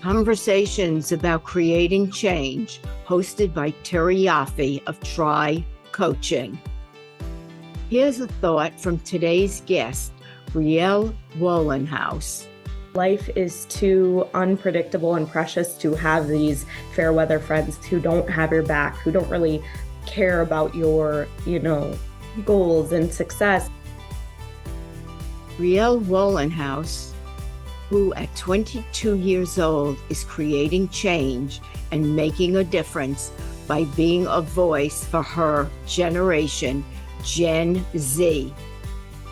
Conversations about creating change, hosted by Terry Yoffe of Try Coaching. Here's a thought from today's guest, Brielle Wohlenhaus. Life is too unpredictable and precious to have these fair weather friends who don't have your back, who don't really care about your, goals and success. Brielle Wohlenhaus, who at 22 years old is creating change and making a difference by being a voice for her generation, Gen Z.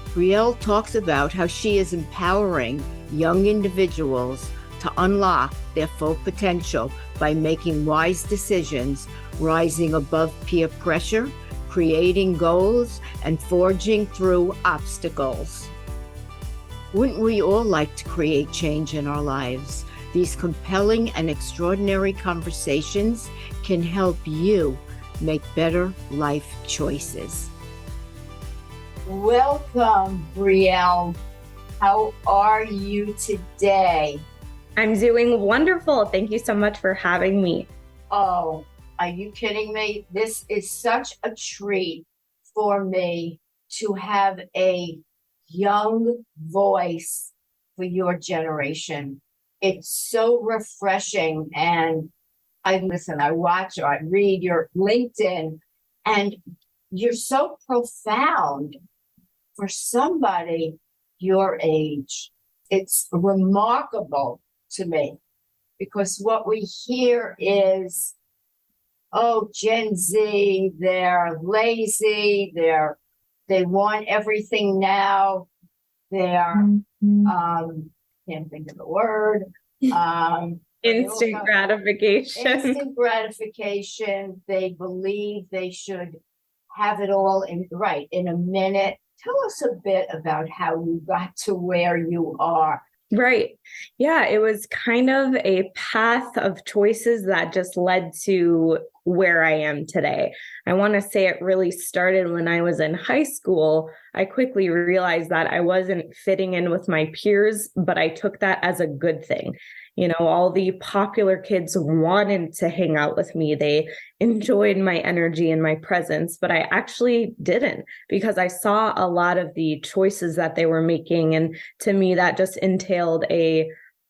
Brielle talks about how she is empowering young individuals to unlock their full potential by making wise decisions, rising above peer pressure, creating goals, and forging through obstacles. Wouldn't we all like to create change in our lives? These compelling and extraordinary conversations can help you make better life choices. Welcome, Brielle. How are you today? I'm doing wonderful. Thank you so much for having me. Oh, are you kidding me? This is such a treat for me to have a young voice for your generation. It's so refreshing. And I watch, or I read your LinkedIn, and you're so profound for somebody your age. It's remarkable to me, because what we hear is, oh, Gen Z, they're lazy, they want everything now. They're, can't think of the word. Instant gratification. Instant gratification. They believe they should have it all in a minute. Tell us a bit about how you got to where you are. Right. Yeah, it was kind of a path of choices that just led to where I am today. I want to say it really started when I was in high school. I quickly realized that I wasn't fitting in with my peers, but I took that as a good thing. All the popular kids wanted to hang out with me. They enjoyed my energy and my presence, but I actually didn't, because I saw a lot of the choices that they were making. And to me, that just entailed a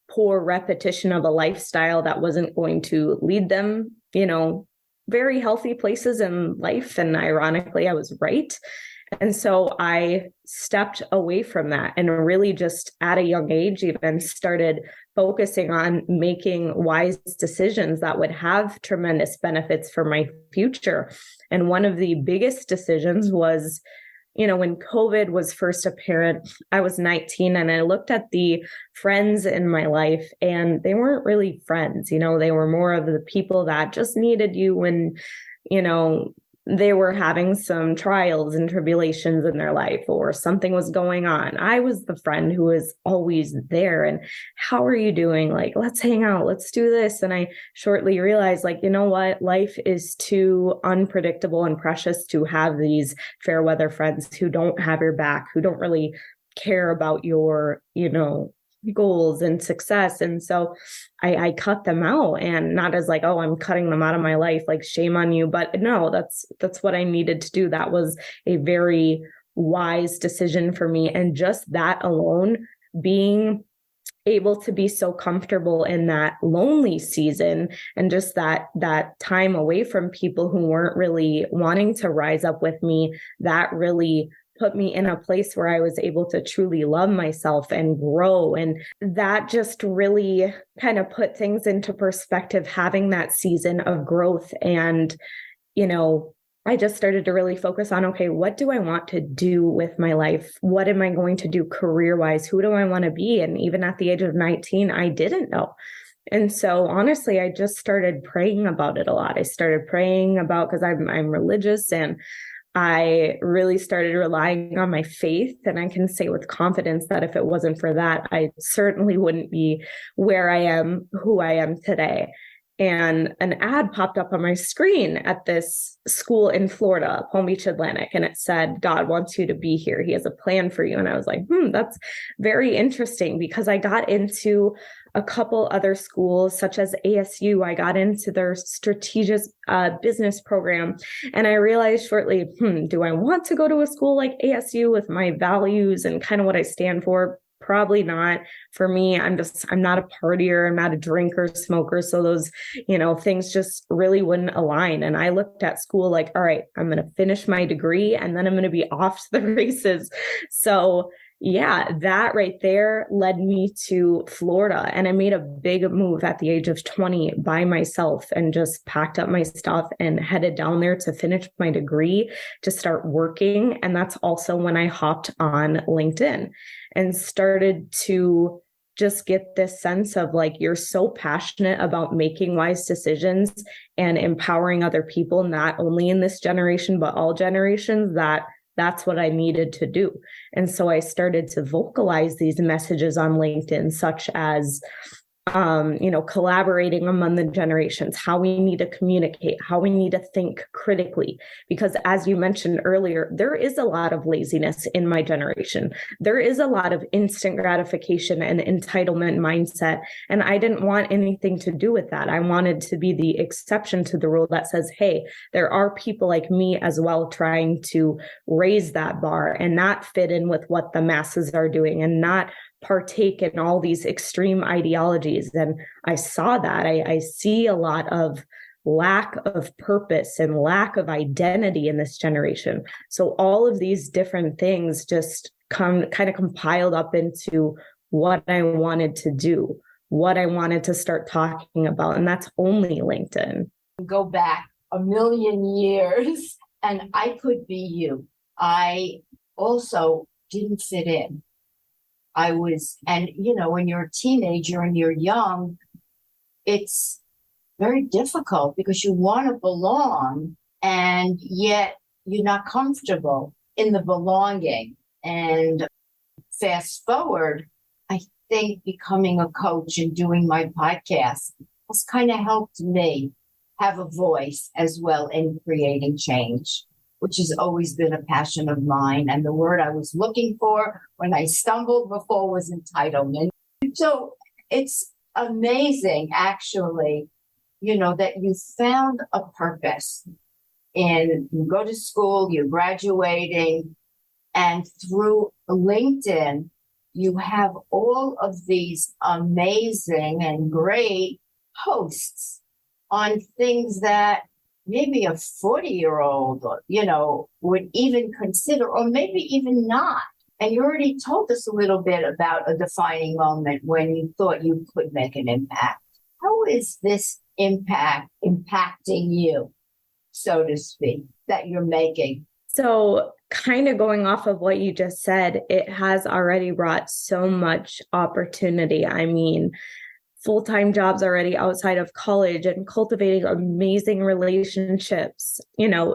poor repetition of a lifestyle that wasn't going to lead them, very healthy places in life. And ironically, I was right. And so I stepped away from that and really just at a young age even started focusing on making wise decisions that would have tremendous benefits for my future. And one of the biggest decisions was, when COVID was first apparent, I was 19 and I looked at the friends in my life and they weren't really friends. They were more of the people that just needed you when, they were having some trials and tribulations in their life or something was going on. I was the friend who was always there. And how are you doing? Let's hang out. Let's do this. And I shortly realized, what? Life is too unpredictable and precious to have these fair weather friends who don't have your back, who don't really care about your, goals and success. And so I cut them out, and not as oh, I'm cutting them out of my life, shame on you. But no, that's what I needed to do. That was a very wise decision for me. And just that alone, being able to be so comfortable in that lonely season and just that time away from people who weren't really wanting to rise up with me, that really put me in a place where I was able to truly love myself and grow. And that just really kind of put things into perspective, having that season of growth. And, I just started to really focus on, okay, what do I want to do with my life? What am I going to do career-wise? Who do I want to be? And even at the age of 19, I didn't know. And so honestly, I just started praying about it a lot. I started praying about, because I'm religious, and I really started relying on my faith. And I can say with confidence that if it wasn't for that, I certainly wouldn't be where I am, who I am today. and an ad popped up on my screen at this school in Florida, Palm Beach Atlantic, and it said, God wants you to be here. He has a plan for you. And I was like, that's very interesting, because I got into a couple other schools, such as ASU. I got into their strategic business program. And I realized shortly, do I want to go to a school like ASU with my values and kind of what I stand for? Probably not. For me, I'm not a partier. I'm not a drinker, smoker. So those, things just really wouldn't align. And I looked at school like, all right, I'm going to finish my degree and then I'm going to be off to the races. So yeah, that right there led me to Florida. And I made a big move at the age of 20 by myself and just packed up my stuff and headed down there to finish my degree, to start working. And that's also when I hopped on LinkedIn and started to just get this sense of like, you're so passionate about making wise decisions and empowering other people, not only in this generation, but all generations, that's what I needed to do. And so I started to vocalize these messages on LinkedIn, such as, collaborating among the generations, how we need to communicate, how we need to think critically. Because as you mentioned earlier, there is a lot of laziness in my generation. There is a lot of instant gratification and entitlement mindset. And I didn't want anything to do with that. I wanted to be the exception to the rule that says, hey, there are people like me as well trying to raise that bar and not fit in with what the masses are doing and not partake in all these extreme ideologies. And I saw that. I see a lot of lack of purpose and lack of identity in this generation. So all of these different things just kind of compiled up into what I wanted to do, what I wanted to start talking about. And that's only LinkedIn. Go back a million years and I could be you. I also didn't fit in. And when you're a teenager and you're young, it's very difficult because you want to belong and yet you're not comfortable in the belonging. And fast forward, I think becoming a coach and doing my podcast has kind of helped me have a voice as well in creating change, which has always been a passion of mine. And the word I was looking for when I stumbled before was entitlement. So it's amazing, actually, that you found a purpose. And you go to school, you're graduating, and through LinkedIn, you have all of these amazing and great posts on things that maybe a 40-year-old, would even consider, or maybe even not. And you already told us a little bit about a defining moment when you thought you could make an impact. How is this impact impacting you, so to speak, that you're making? So kind of going off of what you just said, it has already brought so much opportunity. I mean, full-time jobs already outside of college and cultivating amazing relationships.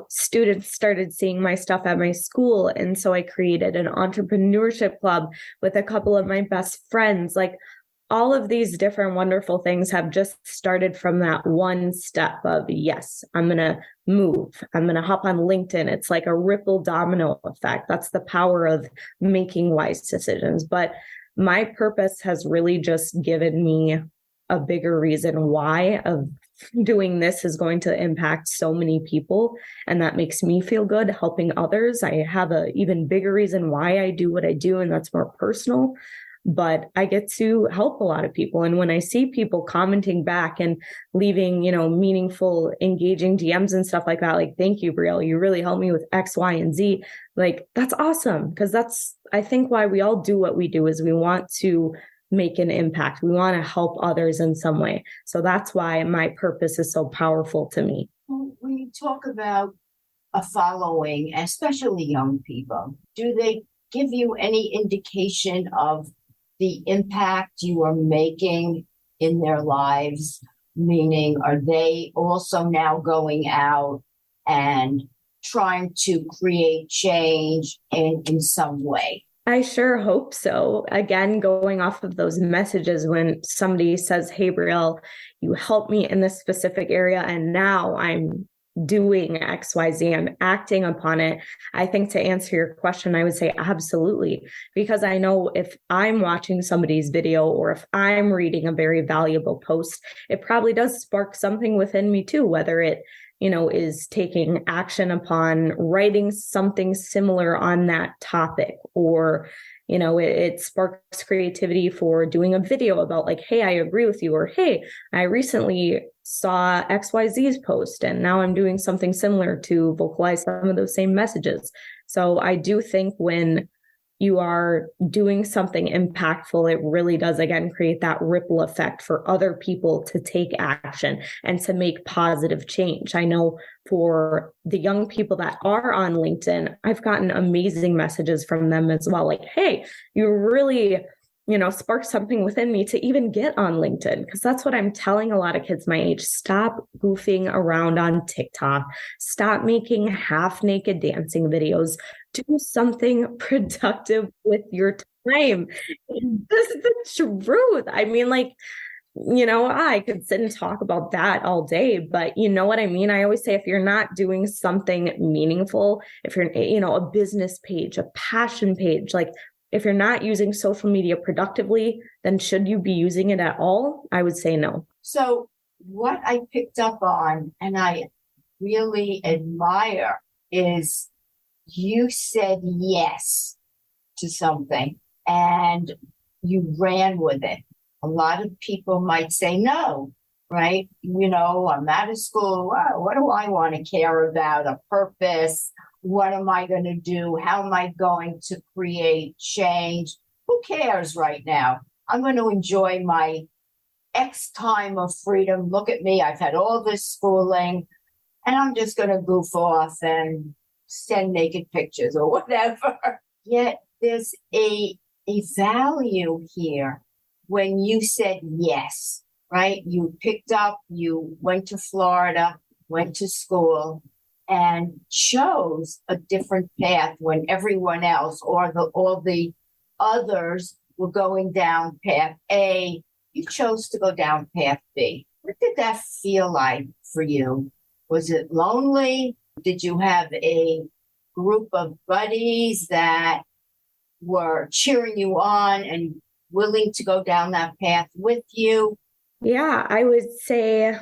Students started seeing my stuff at my school. And so I created an entrepreneurship club with a couple of my best friends. Like all of these different wonderful things have just started from that one step of, yes, I'm going to move. I'm going to hop on LinkedIn. It's like a ripple domino effect. That's the power of making wise decisions. But my purpose has really just given me a bigger reason why of doing this is going to impact so many people. And that makes me feel good helping others. I have an even bigger reason why I do what I do, and that's more personal. But I get to help a lot of people. And when I see people commenting back and leaving, meaningful, engaging DMs and stuff like that, like, thank you, Brielle, you really helped me with X, Y, and Z. Like, that's awesome. Because that's, I think, why we all do what we do is we want to make an impact. We want to help others in some way. So that's why my purpose is so powerful to me. When you talk about a following, especially young people, do they give you any indication of the impact you are making in their lives? Meaning, are they also now going out and trying to create change in some way? I sure hope so. Again, going off of those messages when somebody says, "Hey, Brielle, you helped me in this specific area, and now I'm doing XYZ, I'm acting upon it." I think to answer your question, I would say absolutely. Because I know if I'm watching somebody's video or if I'm reading a very valuable post, it probably does spark something within me too, whether it is taking action upon writing something similar on that topic, or, it sparks creativity for doing a video about like, "Hey, I agree with you," or, "Hey, I recently saw XYZ's post and now I'm doing something similar to vocalize some of those same messages." So I do think when you are doing something impactful, it really does, again, create that ripple effect for other people to take action and to make positive change. I know for the young people that are on LinkedIn, I've gotten amazing messages from them as well. Like, "Hey, you really, sparked something within me to even get on LinkedIn." Because that's what I'm telling a lot of kids my age. Stop goofing around on TikTok. Stop making half naked dancing videos. Do something productive with your time. This is the truth. I mean, like, I could sit and talk about that all day, but you know what I mean? I always say, if you're not doing something meaningful, if you're, a business page, a passion page, like if you're not using social media productively, then should you be using it at all? I would say no. So what I picked up on and I really admire is you said yes to something and you ran with it. A lot of people might say no, right? I'm out of school. What do I want to care about? A purpose? What am I going to do? How am I going to create change? Who cares right now? I'm going to enjoy my X time of freedom. Look at me. I've had all this schooling and I'm just going to goof off and send naked pictures or whatever. Yet there's a value here when you said yes, right? You picked up, you went to Florida, went to school, and chose a different path when everyone else or all the others were going down path A. You chose to go down path B. What did that feel like for you? Was it lonely? Did you have a group of buddies that were cheering you on and willing to go down that path with you? Yeah, I would say,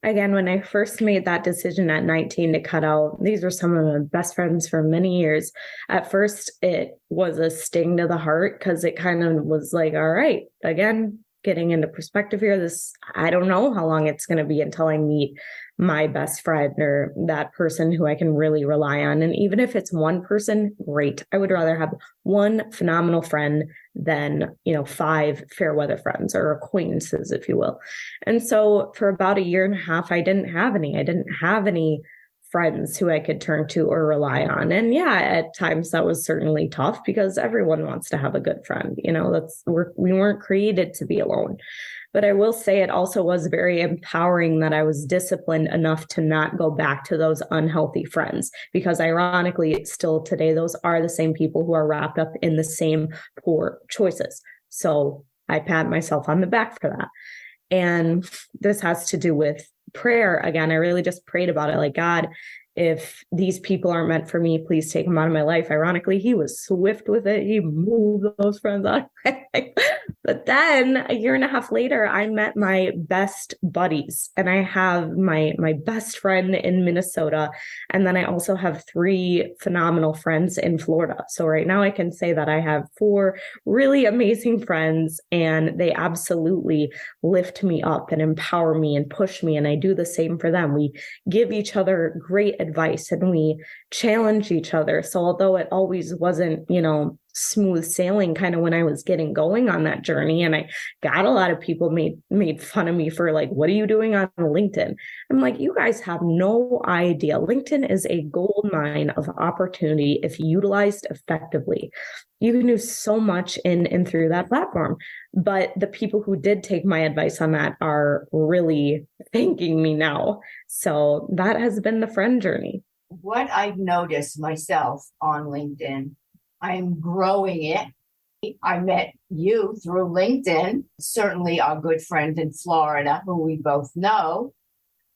again, when I first made that decision at 19 to cut out, these were some of my best friends for many years. At first, it was a sting to the heart because it kind of was like, all right, again, getting into perspective here, I don't know how long it's going to be until I meet my best friend or that person who I can really rely on. And even if it's one person, great. I would rather have one phenomenal friend than, 5 fair weather friends or acquaintances, if you will. And so for about a year and a half, I didn't have any friends who I could turn to or rely on. And yeah, at times that was certainly tough because everyone wants to have a good friend. We weren't created to be alone. But I will say it also was very empowering that I was disciplined enough to not go back to those unhealthy friends, because ironically, still today, those are the same people who are wrapped up in the same poor choices. So I pat myself on the back for that. And this has to do with prayer. Again, I really just prayed about it. Like, God, if these people aren't meant for me, please take them out of my life. Ironically, he was swift with it. He moved those friends out of my life. But then a year and a half later, I met my best buddies, and I have my best friend in Minnesota. And then I also have 3 phenomenal friends in Florida. So right now I can say that I have 4 really amazing friends, and they absolutely lift me up and empower me and push me. And I do the same for them. We give each other great advice and we challenge each other. So although it always wasn't, smooth sailing kind of when I was getting going on that journey, and I got a lot of people made fun of me for like, "What are you doing on LinkedIn?" I'm like, you guys have no idea. LinkedIn is a gold mine of opportunity if utilized effectively. You can do so much in and through that platform. But the people who did take my advice on that are really thanking me now. So that has been the friend journey. What I've noticed myself on LinkedIn, I'm growing it. I met you through LinkedIn, certainly our good friend in Florida, who we both know.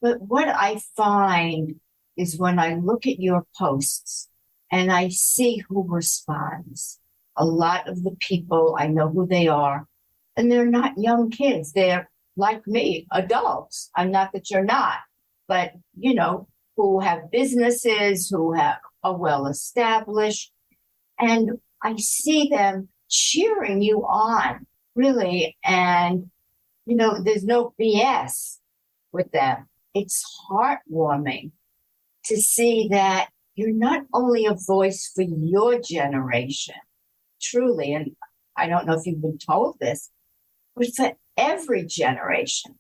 But what I find is when I look at your posts and I see who responds, a lot of the people, I know who they are, and they're not young kids. They're like me, adults. I'm not that you're not, but who have businesses, are well established. And I see them cheering you on, really. And, there's no BS with them. It's heartwarming to see that you're not only a voice for your generation, truly, and I don't know if you've been told this, but for every generation.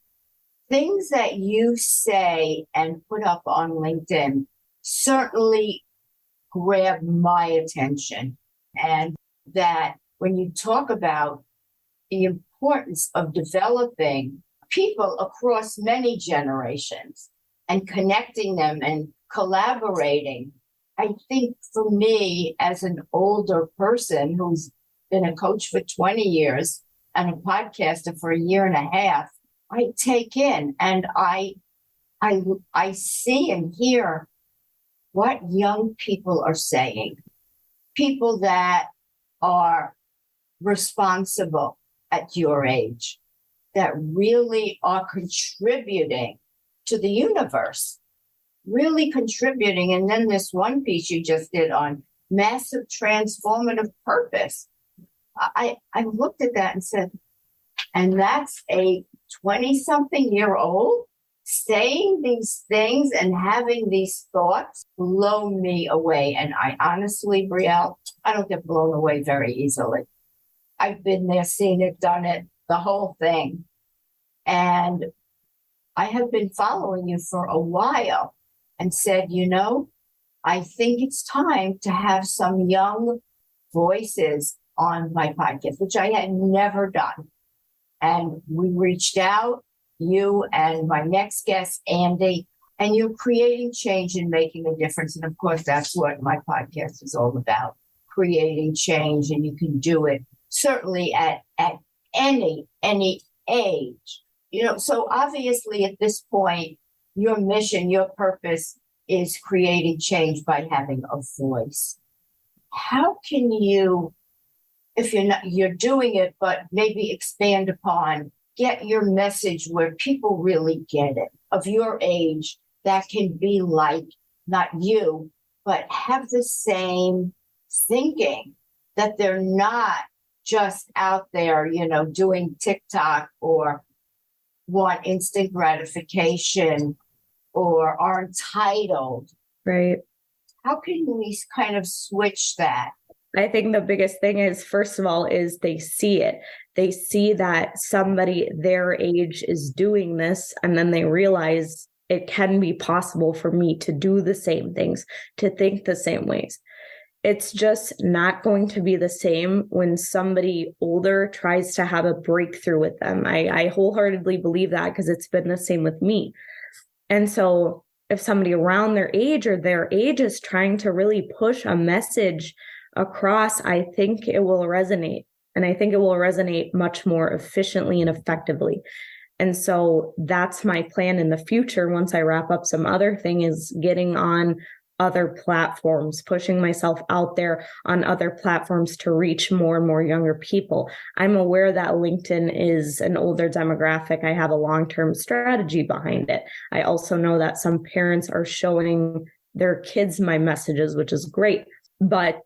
Things that you say and put up on LinkedIn certainly grab my attention. And that when you talk about the importance of developing people across many generations and connecting them and collaborating, I think for me, as an older person who's been a coach for 20 years and a podcaster for a year and a half, I take in and I see and hear what young people are saying. People that are responsible at your age, that really are contributing to the universe, really contributing. And then this one piece you just did on massive transformative purpose. I looked at that and said, and that's a 20-something-year-old saying these things and having these thoughts blow me away. And I honestly, Brielle, I don't get blown away very easily. I've been there, seen it, done it, the whole thing. And I have been following you for a while and said, I think it's time to have some young voices on my podcast, which I had never done. And we reached out, you and my next guest, Andy, and you're creating change and making a difference. And of course, that's what my podcast is all about, creating change. And you can do it certainly at any age. So obviously at this point, your mission, your purpose is creating change by having a voice. How can you, if you're doing it, but maybe expand upon, get your message where people really get it, of your age, that can be like, not you, but have the same thinking, that they're not just out there, doing TikTok or want instant gratification or are entitled. Right. How can we kind of switch that? I think the biggest thing is, first of all, is they see it. They see that somebody their age is doing this, and then they realize it can be possible for me to do the same things, to think the same ways. It's just not going to be the same when somebody older tries to have a breakthrough with them. I wholeheartedly believe that, because it's been the same with me. And so if somebody around their age or their age is trying to really push a message across, I think it will resonate. And I think it will resonate much more efficiently and effectively. And so that's my plan in the future. Once I wrap up some other thing, is getting on other platforms, pushing myself out there on other platforms to reach more and more younger people. I'm aware that LinkedIn is an older demographic. I have a long-term strategy behind it. I also know that some parents are showing their kids my messages, which is great. But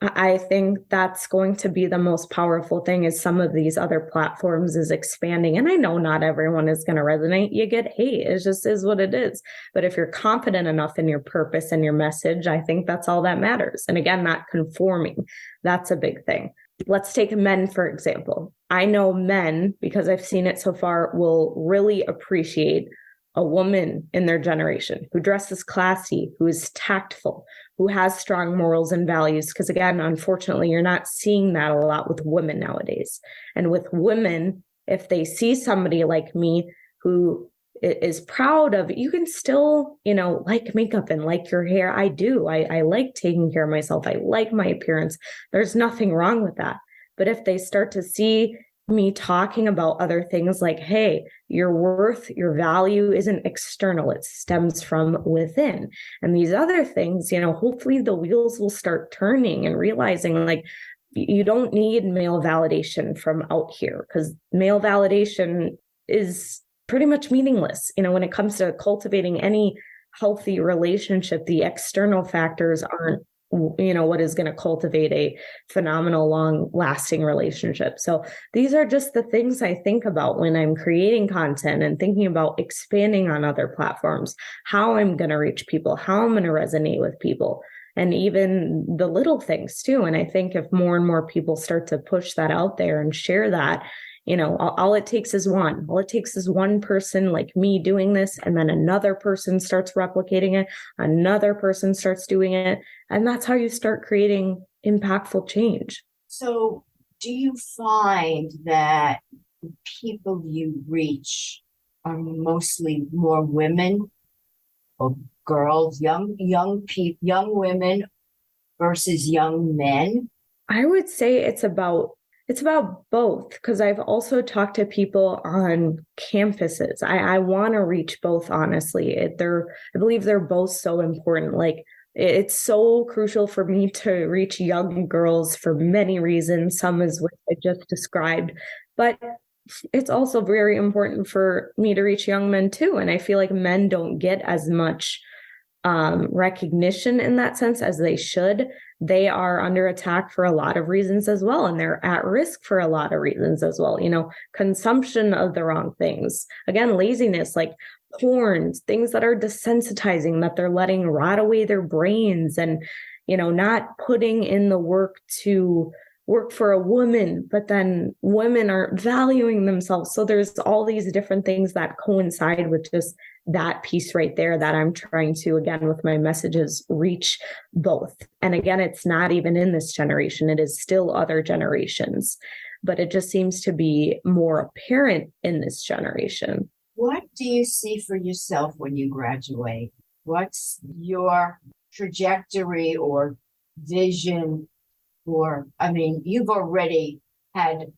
I think that's going to be the most powerful thing, is some of these other platforms is expanding. And I know not everyone is going to resonate. You get hate. It just is what it is. But if you're confident enough in your purpose and your message, I think that's all that matters. And again, not conforming. That's a big thing. Let's take men, for example. I know men, because I've seen it so far, will really appreciate a woman in their generation who dresses classy, who is tactful, who has strong morals and values. Because again, unfortunately, you're not seeing that a lot with women nowadays. And with women, if they see somebody like me who is proud of, you can still, like makeup and like your hair. I do. I like taking care of myself. I like my appearance. There's nothing wrong with that. But if they start to see me talking about other things like, hey, your worth, your value isn't external, it stems from within. And these other things, hopefully the wheels will start turning and realizing like, you don't need male validation from out here, because male validation is pretty much meaningless. When it comes to cultivating any healthy relationship, the external factors aren't, what is going to cultivate a phenomenal, long lasting relationship. So these are just the things I think about when I'm creating content and thinking about expanding on other platforms, how I'm going to reach people, how I'm going to resonate with people, and even the little things too. And I think if more and more people start to push that out there and share that, all it takes is one person like me doing this, and then another person starts replicating it, another person starts doing it. And that's how you start creating impactful change. So do you find that the people you reach are mostly more women or girls, young women versus young men? I would say it's about both, because I've also talked to people on campuses. I want to reach both, honestly. I believe they're both so important. Like, it's so crucial for me to reach young girls for many reasons, some is what I just described. But it's also very important for me to reach young men too. And I feel like men don't get as much recognition in that sense as they should. They are under attack for a lot of reasons as well, and they're at risk for a lot of reasons as well. Consumption of the wrong things, again, laziness, like porn, things that are desensitizing, that they're letting rot away their brains, and not putting in the work to work for a woman, but then women aren't valuing themselves. So there's all these different things that coincide with just that piece right there that I'm trying to, again, with my messages, reach both. And again, it's not even in this generation, it is still other generations, but it just seems to be more apparent in this generation. What do you see for yourself when you graduate? What's your trajectory or vision? You've already had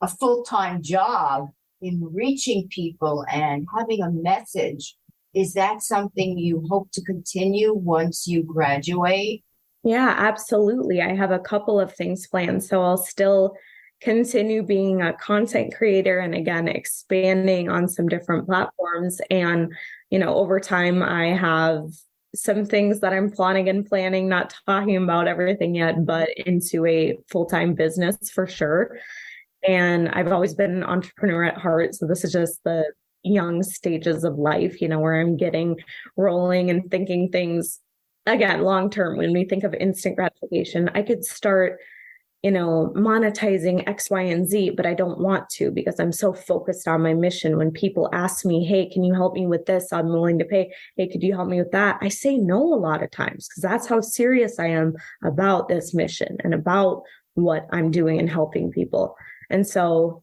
a full-time job in reaching people and having a message. Is that something you hope to continue once you graduate? Yeah, absolutely. I have a couple of things planned. So I'll still continue being a content creator and, again, expanding on some different platforms. And, over time, I have some things that I'm planning, not talking about everything yet, but into a full-time business for sure. And I've always been an entrepreneur at heart. So this is just the young stages of life, where I'm getting rolling and thinking things, again, long-term. When we think of instant gratification, I could start, monetizing X, Y, and Z, but I don't want to, because I'm so focused on my mission. When people ask me, hey, can you help me with this? I'm willing to pay. Hey, could you help me with that? I say no a lot of times, because that's how serious I am about this mission and about what I'm doing and helping people. And so,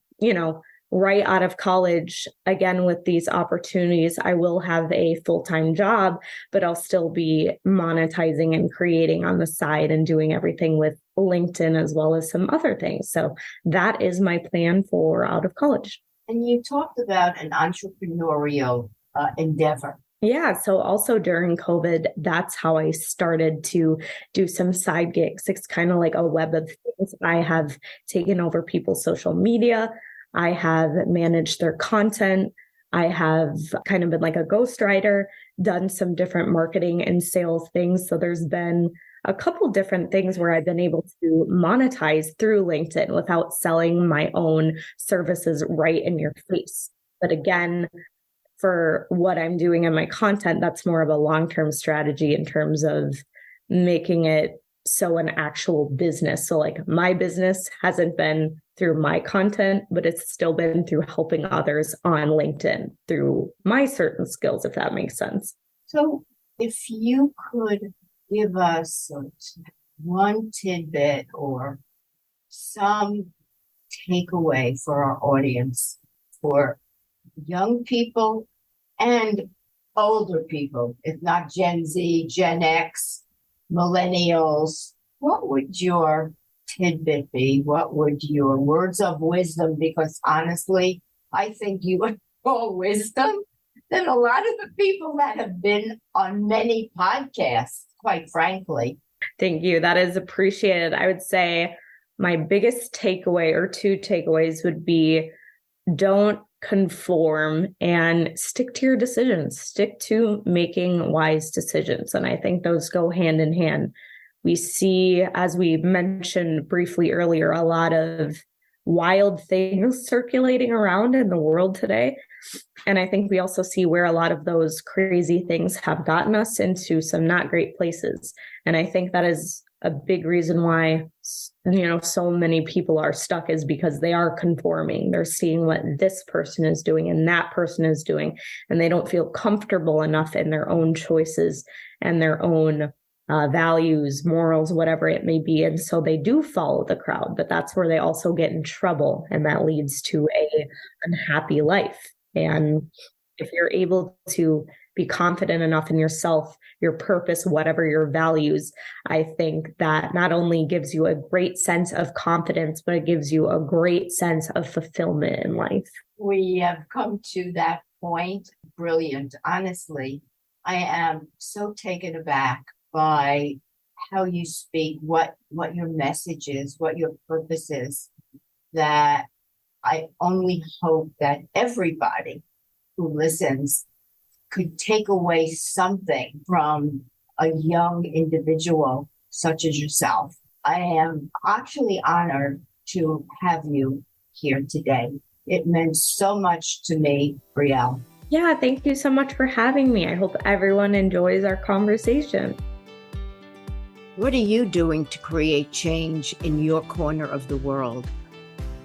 right out of college, again, with these opportunities, I will have a full-time job, but I'll still be monetizing and creating on the side and doing everything with LinkedIn as well as some other things. So that is my plan for out of college. And you talked about an entrepreneurial endeavor. Yeah. So also during COVID, that's how I started to do some side gigs. It's kind of like a web of things. I have taken over people's social media. I have managed their content. I have kind of been like a ghostwriter, done some different marketing and sales things. So there's been a couple different things where I've been able to monetize through LinkedIn without selling my own services right in your face. But again, for what I'm doing in my content, that's more of a long-term strategy in terms of making it so an actual business. So like my business hasn't been through my content, but it's still been through helping others on LinkedIn through my certain skills, if that makes sense. So if you could give us one tidbit or some takeaway for our audience, for young people and older people, if not Gen Z, Gen X, millennials, what would your tidbit be? What would your words of wisdom? Because honestly, I think you have more wisdom than a lot of the people that have been on many podcasts, quite frankly. Thank you. That is appreciated. I would say my biggest takeaway or two takeaways would be don't conform and stick to your decisions, stick to making wise decisions. And I think those go hand in hand. We see, as we mentioned briefly earlier, a lot of wild things circulating around in the world today. And I think we also see where a lot of those crazy things have gotten us into some not great places. And I think that is a big reason why, so many people are stuck, is because they are conforming. They're seeing what this person is doing and that person is doing, and they don't feel comfortable enough in their own choices and their own values, morals, whatever it may be. And so they do follow the crowd, but that's where they also get in trouble. And that leads to a unhappy life. And if you're able to be confident enough in yourself, your purpose, whatever your values, I think that not only gives you a great sense of confidence, but it gives you a great sense of fulfillment in life. We have come to that point. Brilliant. Honestly, I am so taken aback by how you speak, what your message is, what your purpose is, that I only hope that everybody who listens could take away something from a young individual such as yourself. I am actually honored to have you here today. It meant so much to me, Brielle. Yeah, thank you so much for having me. I hope everyone enjoys our conversation. What are you doing to create change in your corner of the world?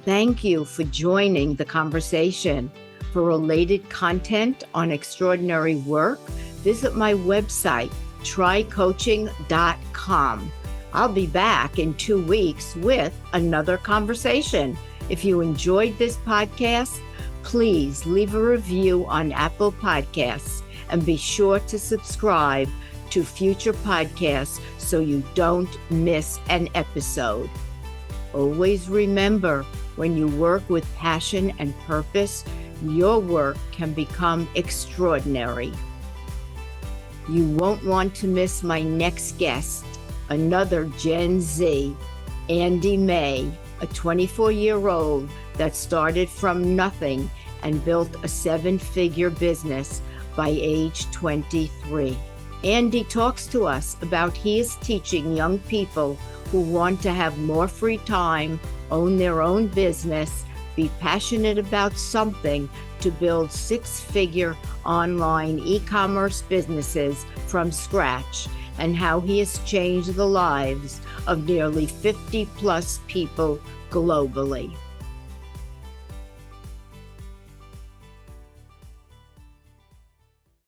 Thank you for joining the conversation. For related content on extraordinary work, visit my website, trycoaching.com. I'll be back in 2 weeks with another conversation. If you enjoyed this podcast, please leave a review on Apple Podcasts and be sure to subscribe to future podcasts so you don't miss an episode. Always remember, when you work with passion and purpose, your work can become extraordinary. You won't want to miss my next guest, another Gen Z, Andy May, a 24-year-old that started from nothing and built a 7-figure business by age 23. Andy talks to us about he is teaching young people who want to have more free time, own their own business, be passionate about something to build 6-figure online e-commerce businesses from scratch, and how he has changed the lives of nearly 50 plus people globally.